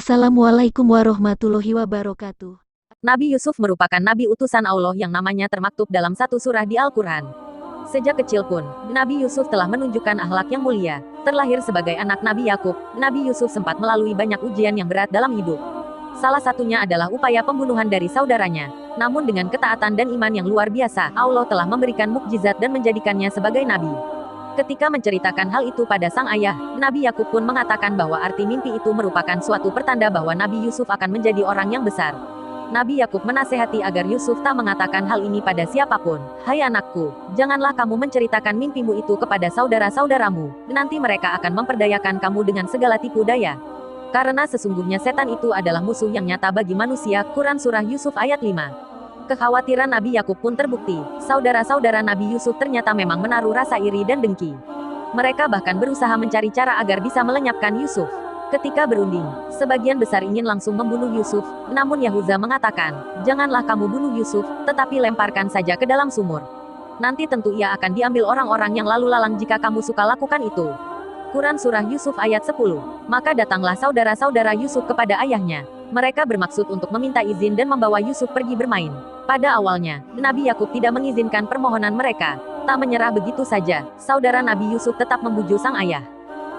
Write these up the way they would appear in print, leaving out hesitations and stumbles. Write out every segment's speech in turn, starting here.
Assalamualaikum warahmatullahi wabarakatuh. Nabi Yusuf merupakan nabi utusan Allah yang namanya termaktub dalam satu surah di Al-Quran. Sejak kecil pun, Nabi Yusuf telah menunjukkan akhlak yang mulia. Terlahir sebagai anak Nabi Yakub, Nabi Yusuf sempat melalui banyak ujian yang berat dalam hidup. Salah satunya adalah upaya pembunuhan dari saudaranya. Namun dengan ketaatan dan iman yang luar biasa, Allah telah memberikan mukjizat dan menjadikannya sebagai nabi. Ketika menceritakan hal itu pada sang ayah, Nabi Yakub pun mengatakan bahwa arti mimpi itu merupakan suatu pertanda bahwa Nabi Yusuf akan menjadi orang yang besar. Nabi Yakub menasehati agar Yusuf tak mengatakan hal ini pada siapapun. Hai anakku, janganlah kamu menceritakan mimpimu itu kepada saudara-saudaramu. Nanti mereka akan memperdayakan kamu dengan segala tipu daya. Karena sesungguhnya setan itu adalah musuh yang nyata bagi manusia. Quran Surah Yusuf ayat 5. Kekhawatiran Nabi Yakub pun terbukti. Saudara-saudara Nabi Yusuf ternyata memang menaruh rasa iri dan dengki. Mereka bahkan berusaha mencari cara agar bisa melenyapkan Yusuf. Ketika berunding, sebagian besar ingin langsung membunuh Yusuf, namun Yahuza mengatakan, janganlah kamu bunuh Yusuf, tetapi lemparkan saja ke dalam sumur. Nanti tentu ia akan diambil orang-orang yang lalu lalang jika kamu suka lakukan itu. Quran Surah Yusuf ayat 10. Maka datanglah saudara-saudara Yusuf kepada ayahnya. Mereka bermaksud untuk meminta izin dan membawa Yusuf pergi bermain. Pada awalnya, Nabi Yakub tidak mengizinkan permohonan mereka. Tak menyerah begitu saja, saudara Nabi Yusuf tetap membujuk sang ayah.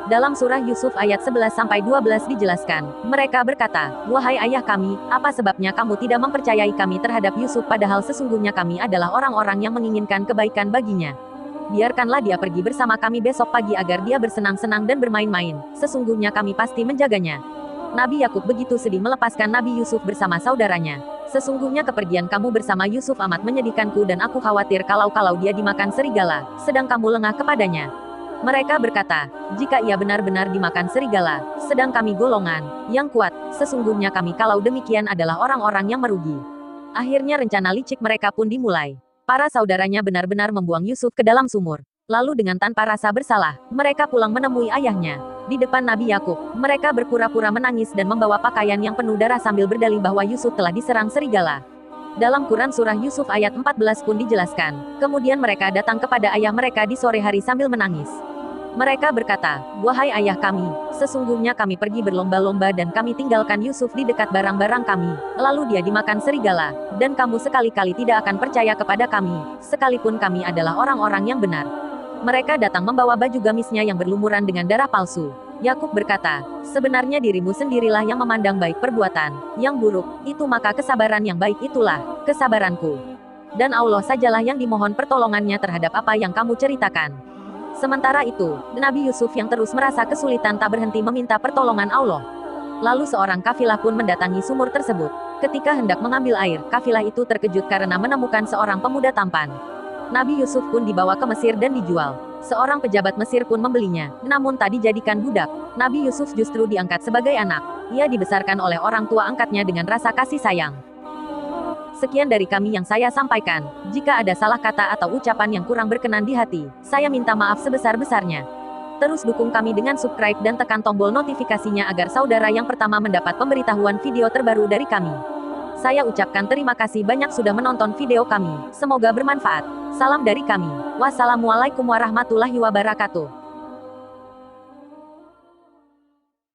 Dalam surah Yusuf ayat 11-12 dijelaskan, mereka berkata, wahai ayah kami, apa sebabnya kamu tidak mempercayai kami terhadap Yusuf padahal sesungguhnya kami adalah orang-orang yang menginginkan kebaikan baginya. Biarkanlah dia pergi bersama kami besok pagi agar dia bersenang-senang dan bermain-main, sesungguhnya kami pasti menjaganya. Nabi Yakub begitu sedih melepaskan Nabi Yusuf bersama saudaranya. Sesungguhnya kepergian kamu bersama Yusuf amat menyedihkanku dan aku khawatir kalau dia dimakan serigala, sedang kamu lengah kepadanya. Mereka berkata, jika ia benar-benar dimakan serigala, sedang kami golongan yang kuat, sesungguhnya kami kalau demikian adalah orang-orang yang merugi. Akhirnya rencana licik mereka pun dimulai. Para saudaranya benar-benar membuang Yusuf ke dalam sumur. Lalu dengan tanpa rasa bersalah, mereka pulang menemui ayahnya. Di depan Nabi Yakub, mereka berpura-pura menangis dan membawa pakaian yang penuh darah sambil berdalih bahwa Yusuf telah diserang serigala. Dalam Quran Surah Yusuf ayat 14 pun dijelaskan, kemudian mereka datang kepada ayah mereka di sore hari sambil menangis. Mereka berkata, wahai ayah kami, sesungguhnya kami pergi berlomba-lomba dan kami tinggalkan Yusuf di dekat barang-barang kami, lalu dia dimakan serigala, dan kamu sekali-kali tidak akan percaya kepada kami, sekalipun kami adalah orang-orang yang benar. Mereka datang membawa baju gamisnya yang berlumuran dengan darah palsu. Yakub berkata, sebenarnya dirimu sendirilah yang memandang baik perbuatan yang buruk, itu maka kesabaran yang baik itulah kesabaranku. Dan Allah sajalah yang dimohon pertolongannya terhadap apa yang kamu ceritakan. Sementara itu, Nabi Yusuf yang terus merasa kesulitan tak berhenti meminta pertolongan Allah. Lalu seorang kafilah pun mendatangi sumur tersebut. Ketika hendak mengambil air, kafilah itu terkejut karena menemukan seorang pemuda tampan. Nabi Yusuf pun dibawa ke Mesir dan dijual. Seorang pejabat Mesir pun membelinya, namun tak dijadikan budak. Nabi Yusuf justru diangkat sebagai anak. Ia dibesarkan oleh orang tua angkatnya dengan rasa kasih sayang. Sekian dari kami yang saya sampaikan. Jika ada salah kata atau ucapan yang kurang berkenan di hati, saya minta maaf sebesar-besarnya. Terus dukung kami dengan subscribe dan tekan tombol notifikasinya agar saudara yang pertama mendapat pemberitahuan video terbaru dari kami. Saya ucapkan terima kasih banyak sudah menonton video kami. Semoga bermanfaat. Salam dari kami. Wassalamualaikum warahmatullahi wabarakatuh.